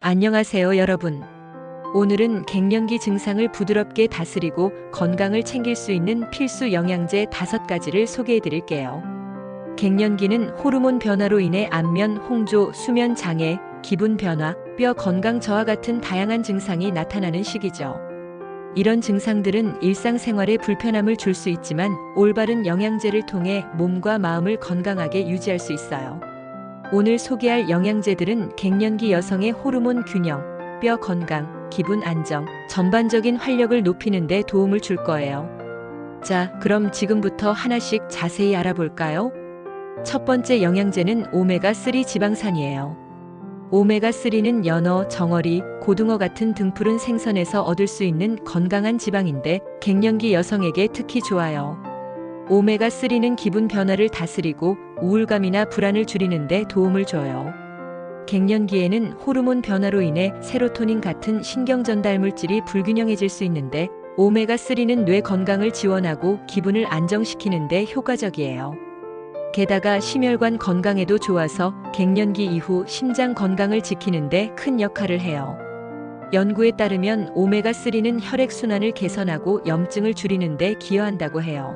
안녕하세요, 여러분. 오늘은 갱년기 증상을 부드럽게 다스리고 건강을 챙길 수 있는 필수 영양제 5가지를 소개해 드릴게요. 갱년기는 호르몬 변화로 인해 안면, 홍조, 수면 장애, 기분 변화, 뼈 건강 저하 같은 다양한 증상이 나타나는 시기죠. 이런 증상들은 일상생활에 불편함을 줄 수 있지만 올바른 영양제를 통해 몸과 마음을 건강하게 유지할 수 있어요. 오늘 소개할 영양제들은 갱년기 여성의 호르몬 균형, 뼈 건강, 기분 안정, 전반적인 활력을 높이는 데 도움을 줄 거예요. 자, 그럼 지금부터 하나씩 자세히 알아볼까요? 첫 번째 영양제는 오메가3 지방산이에요. 오메가3는 연어, 정어리, 고등어 같은 등푸른 생선에서 얻을 수 있는 건강한 지방인데 갱년기 여성에게 특히 좋아요. 오메가3는 기분 변화를 다스리고 우울감이나 불안을 줄이는 데 도움을 줘요. 갱년기에는 호르몬 변화로 인해 세로토닌 같은 신경 전달 물질이 불균형해질 수 있는데 오메가3는 뇌 건강을 지원하고 기분을 안정시키는 데 효과적이에요. 게다가 심혈관 건강에도 좋아서 갱년기 이후 심장 건강을 지키는 데 큰 역할을 해요. 연구에 따르면 오메가3는 혈액순환을 개선하고 염증을 줄이는 데 기여한다고 해요.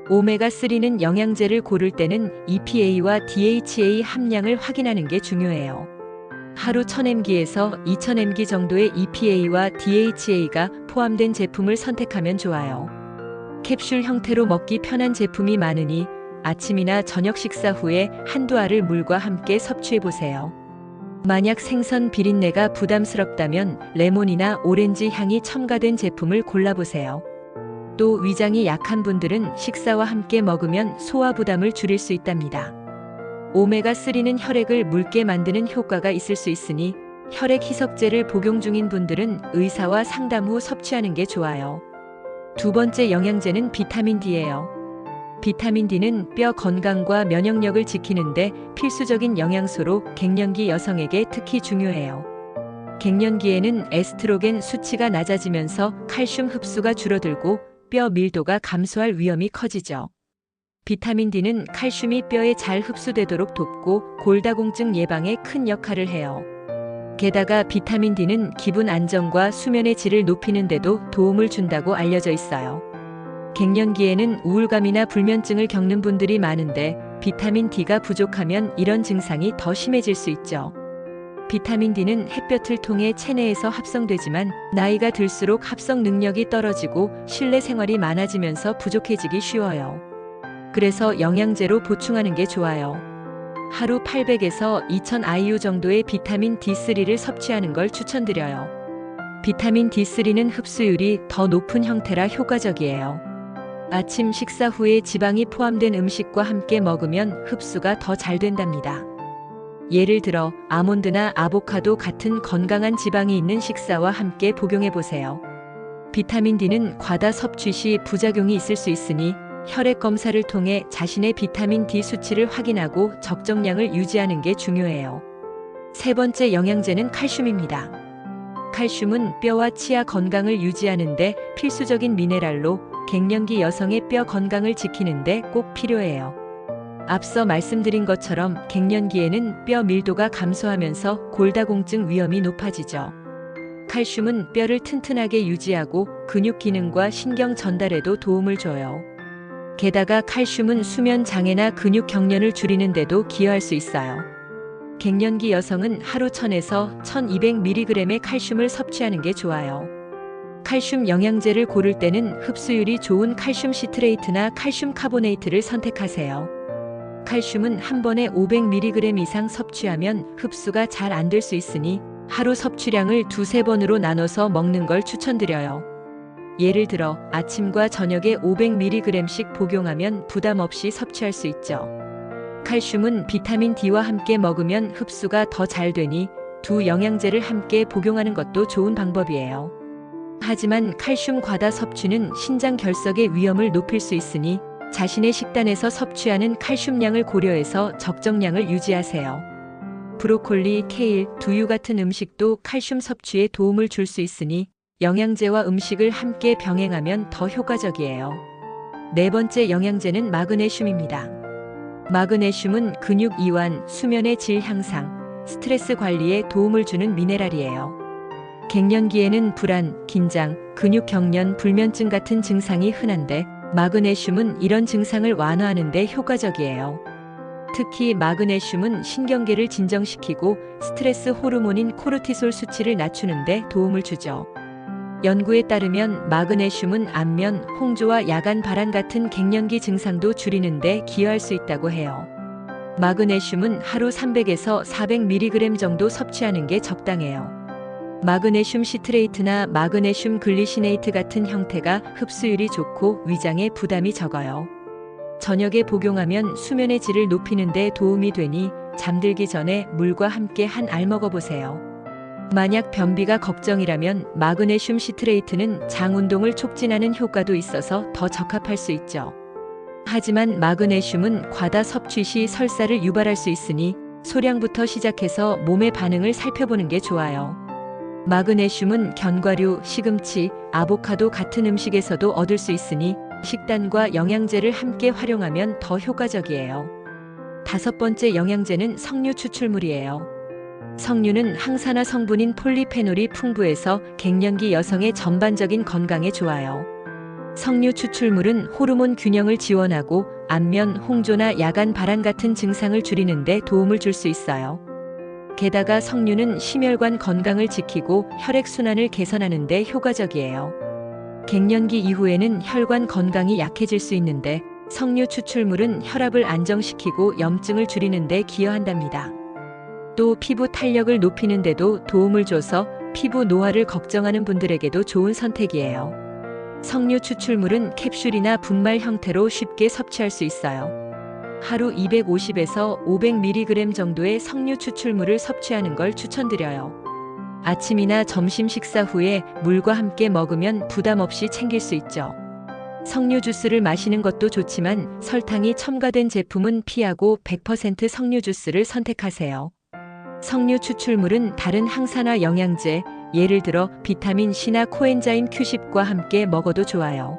오메가3는 영양제를 고를 때는 EPA와 DHA 함량을 확인하는 게 중요해요. 하루 1000mg에서 2000mg 정도의 EPA와 DHA가 포함된 제품을 선택하면 좋아요. 캡슐 형태로 먹기 편한 제품이 많으니 아침이나 저녁 식사 후에 한두 알을 물과 함께 섭취해보세요. 만약 생선 비린내가 부담스럽다면 레몬이나 오렌지 향이 첨가된 제품을 골라보세요. 또 위장이 약한 분들은 식사와 함께 먹으면 소화 부담을 줄일 수 있답니다. 오메가3는 혈액을 묽게 만드는 효과가 있을 수 있으니 혈액 희석제를 복용 중인 분들은 의사와 상담 후 섭취하는 게 좋아요. 두 번째 영양제는 비타민 D예요. 비타민 D는 뼈 건강과 면역력을 지키는데 필수적인 영양소로 갱년기 여성에게 특히 중요해요. 갱년기에는 에스트로겐 수치가 낮아지면서 칼슘 흡수가 줄어들고 뼈 밀도가 감소할 위험이 커지죠. 비타민 D는 칼슘이 뼈에 잘 흡수되도록 돕고 골다공증 예방에 큰 역할을 해요. 게다가 비타민 D는 기분 안정과 수면의 질을 높이는 데도 도움을 준다고 알려져 있어요. 갱년기에는 우울감이나 불면증을 겪는 분들이 많은데 비타민 D가 부족하면 이런 증상이 더 심해질 수 있죠. 비타민 D는 햇볕을 통해 체내에서 합성되지만 나이가 들수록 합성 능력이 떨어지고 실내 생활이 많아지면서 부족해지기 쉬워요. 그래서 영양제로 보충하는 게 좋아요. 하루 800에서 2000 IU 정도의 비타민 D3를 섭취하는 걸 추천드려요. 비타민 D3는 흡수율이 더 높은 형태라 효과적이에요. 아침 식사 후에 지방이 포함된 음식과 함께 먹으면 흡수가 더 잘 된답니다. 예를 들어 아몬드나 아보카도 같은 건강한 지방이 있는 식사와 함께 복용해 보세요. 비타민 D는 과다 섭취 시 부작용이 있을 수 있으니 혈액 검사를 통해 자신의 비타민 D 수치를 확인하고 적정량을 유지하는 게 중요해요. 세 번째 영양제는 칼슘입니다. 칼슘은 뼈와 치아 건강을 유지하는 데 필수적인 미네랄로 갱년기 여성의 뼈 건강을 지키는 데 꼭 필요해요. 앞서 말씀드린 것처럼 갱년기에는 뼈 밀도가 감소하면서 골다공증 위험이 높아지죠. 칼슘은 뼈를 튼튼하게 유지하고 근육 기능과 신경 전달에도 도움을 줘요. 게다가 칼슘은 수면 장애나 근육 경련을 줄이는 데도 기여할 수 있어요. 갱년기 여성은 하루 1000에서 1200mg의 칼슘을 섭취하는 게 좋아요. 칼슘 영양제를 고를 때는 흡수율이 좋은 칼슘 시트레이트나 칼슘 카보네이트를 선택하세요. 칼슘은 한 번에 500mg 이상 섭취하면 흡수가 잘 안 될 수 있으니 하루 섭취량을 2-3번으로 나눠서 먹는 걸 추천드려요. 예를 들어 아침과 저녁에 500mg씩 복용하면 부담 없이 섭취할 수 있죠. 칼슘은 비타민 D와 함께 먹으면 흡수가 더 잘 되니 두 영양제를 함께 복용하는 것도 좋은 방법이에요. 하지만 칼슘 과다 섭취는 신장 결석의 위험을 높일 수 있으니 자신의 식단에서 섭취하는 칼슘량을 고려해서 적정량을 유지하세요. 브로콜리, 케일, 두유 같은 음식도 칼슘 섭취에 도움을 줄 수 있으니 영양제와 음식을 함께 병행하면 더 효과적이에요. 네 번째 영양제는 마그네슘입니다. 마그네슘은 근육 이완, 수면의 질 향상, 스트레스 관리에 도움을 주는 미네랄이에요. 갱년기에는 불안, 긴장, 근육 경련, 불면증 같은 증상이 흔한데 마그네슘은 이런 증상을 완화하는 데 효과적이에요. 특히 마그네슘은 신경계를 진정시키고 스트레스 호르몬인 코르티솔 수치를 낮추는 데 도움을 주죠. 연구에 따르면 마그네슘은 안면, 홍조와 야간 발한 같은 갱년기 증상도 줄이는 데 기여할 수 있다고 해요. 마그네슘은 하루 300에서 400mg 정도 섭취하는 게 적당해요. 마그네슘 시트레이트나 마그네슘 글리시네이트 같은 형태가 흡수율이 좋고 위장에 부담이 적어요. 저녁에 복용하면 수면의 질을 높이는 데 도움이 되니 잠들기 전에 물과 함께 한 알 먹어보세요. 만약 변비가 걱정이라면 마그네슘 시트레이트는 장 운동을 촉진하는 효과도 있어서 더 적합할 수 있죠. 하지만 마그네슘은 과다 섭취 시 설사를 유발할 수 있으니 소량부터 시작해서 몸의 반응을 살펴보는 게 좋아요. 마그네슘은 견과류, 시금치, 아보카도 같은 음식에서도 얻을 수 있으니 식단과 영양제를 함께 활용하면 더 효과적이에요. 5번째 영양제는 석류 추출물이에요. 석류는 항산화 성분인 폴리페놀이 풍부해서 갱년기 여성의 전반적인 건강에 좋아요. 석류 추출물은 호르몬 균형을 지원하고 안면, 홍조나 야간 발한 같은 증상을 줄이는 데 도움을 줄 수 있어요. 게다가 석류는 심혈관 건강을 지키고 혈액순환을 개선하는 데 효과적이에요. 갱년기 이후에는 혈관 건강이 약해질 수 있는데 석류 추출물은 혈압을 안정시키고 염증을 줄이는 데 기여한답니다. 또 피부 탄력을 높이는 데도 도움을 줘서 피부 노화를 걱정하는 분들에게도 좋은 선택이에요. 석류 추출물은 캡슐이나 분말 형태로 쉽게 섭취할 수 있어요. 하루 250에서 500mg 정도의 석류 추출물을 섭취하는 걸 추천드려요. 아침이나 점심 식사 후에 물과 함께 먹으면 부담 없이 챙길 수 있죠. 석류 주스를 마시는 것도 좋지만 설탕이 첨가된 제품은 피하고 100% 석류 주스를 선택하세요. 석류 추출물은 다른 항산화 영양제, 예를 들어 비타민 C나 코엔자임 Q10과 함께 먹어도 좋아요.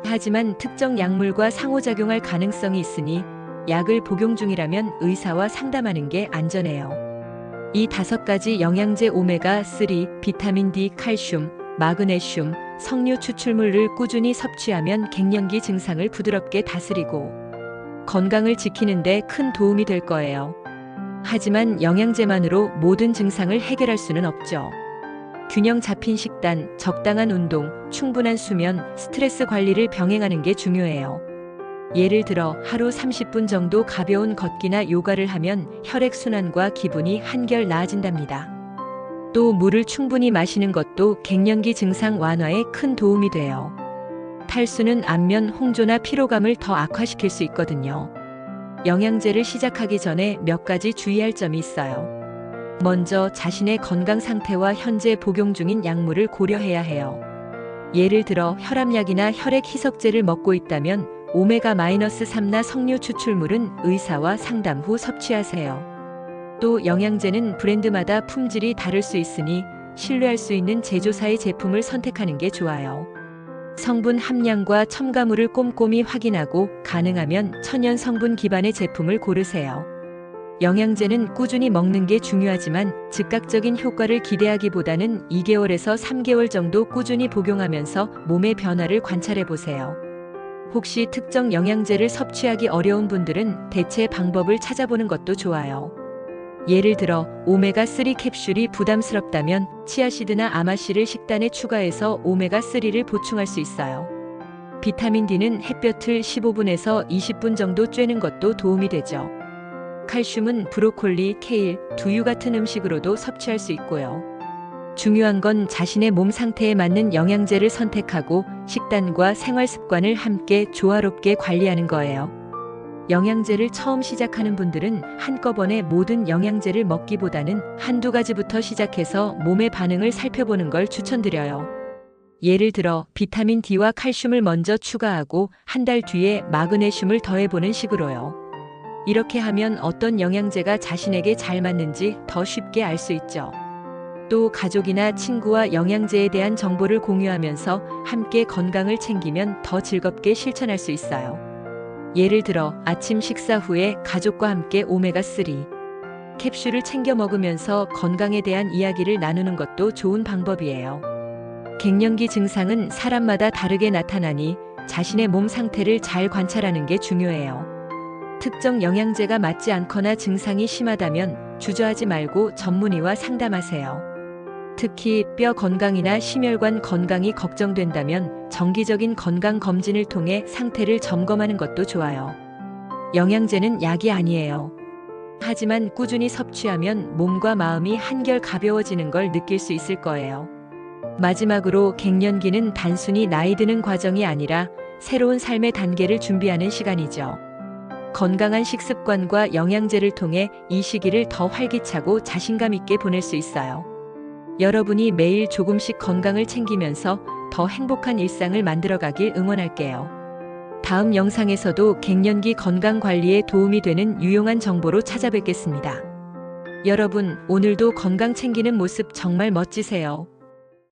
하지만 특정 약물과 상호작용할 가능성이 있으니 약을 복용 중이라면 의사와 상담하는 게 안전해요. 이 5가지 영양제 오메가3, 비타민 D, 칼슘, 마그네슘, 석류 추출물을 꾸준히 섭취하면 갱년기 증상을 부드럽게 다스리고 건강을 지키는 데 큰 도움이 될 거예요. 하지만 영양제만으로 모든 증상을 해결할 수는 없죠. 균형 잡힌 식단, 적당한 운동, 충분한 수면, 스트레스 관리를 병행하는 게 중요해요. 예를 들어 하루 30분 정도 가벼운 걷기나 요가를 하면 혈액순환과 기분이 한결 나아진답니다. 또 물을 충분히 마시는 것도 갱년기 증상 완화에 큰 도움이 돼요. 탈수는 안면, 홍조나 피로감을 더 악화시킬 수 있거든요. 영양제를 시작하기 전에 몇 가지 주의할 점이 있어요. 먼저 자신의 건강 상태와 현재 복용 중인 약물을 고려해야 해요. 예를 들어 혈압약이나 혈액 희석제를 먹고 있다면 오메가-3나 석류 추출물은 의사와 상담 후 섭취하세요. 또 영양제는 브랜드마다 품질이 다를 수 있으니 신뢰할 수 있는 제조사의 제품을 선택하는 게 좋아요. 성분 함량과 첨가물을 꼼꼼히 확인하고 가능하면 천연 성분 기반의 제품을 고르세요. 영양제는 꾸준히 먹는 게 중요하지만 즉각적인 효과를 기대하기보다는 2개월에서 3개월 정도 꾸준히 복용하면서 몸의 변화를 관찰해 보세요. 혹시 특정 영양제를 섭취하기 어려운 분들은 대체 방법을 찾아보는 것도 좋아요. 예를 들어 오메가3 캡슐이 부담스럽다면 치아씨드나 아마씨를 식단에 추가해서 오메가3를 보충할 수 있어요. 비타민 D는 햇볕을 15분에서 20분 정도 쬐는 것도 도움이 되죠. 칼슘은 브로콜리, 케일, 두유 같은 음식으로도 섭취할 수 있고요. 중요한 건 자신의 몸 상태에 맞는 영양제를 선택하고 식단과 생활 습관을 함께 조화롭게 관리하는 거예요. 영양제를 처음 시작하는 분들은 한꺼번에 모든 영양제를 먹기보다는 한두 가지부터 시작해서 몸의 반응을 살펴보는 걸 추천드려요. 예를 들어 비타민 D와 칼슘을 먼저 추가하고 한 달 뒤에 마그네슘을 더해보는 식으로요. 이렇게 하면 어떤 영양제가 자신에게 잘 맞는지 더 쉽게 알 수 있죠. 또 가족이나 친구와 영양제에 대한 정보를 공유하면서 함께 건강을 챙기면 더 즐겁게 실천할 수 있어요. 예를 들어 아침 식사 후에 가족과 함께 오메가3 캡슐을 챙겨 먹으면서 건강에 대한 이야기를 나누는 것도 좋은 방법이에요. 갱년기 증상은 사람마다 다르게 나타나니 자신의 몸 상태를 잘 관찰하는 게 중요해요. 특정 영양제가 맞지 않거나 증상이 심하다면 주저하지 말고 전문의와 상담하세요. 특히 뼈 건강이나 심혈관 건강이 걱정된다면 정기적인 건강 검진을 통해 상태를 점검하는 것도 좋아요. 영양제는 약이 아니에요. 하지만 꾸준히 섭취하면 몸과 마음이 한결 가벼워지는 걸 느낄 수 있을 거예요. 마지막으로 갱년기는 단순히 나이 드는 과정이 아니라 새로운 삶의 단계를 준비하는 시간이죠. 건강한 식습관과 영양제를 통해 이 시기를 더 활기차고 자신감 있게 보낼 수 있어요. 여러분이 매일 조금씩 건강을 챙기면서 더 행복한 일상을 만들어가길 응원할게요. 다음 영상에서도 갱년기 건강 관리에 도움이 되는 유용한 정보로 찾아뵙겠습니다. 여러분, 오늘도 건강 챙기는 모습 정말 멋지세요.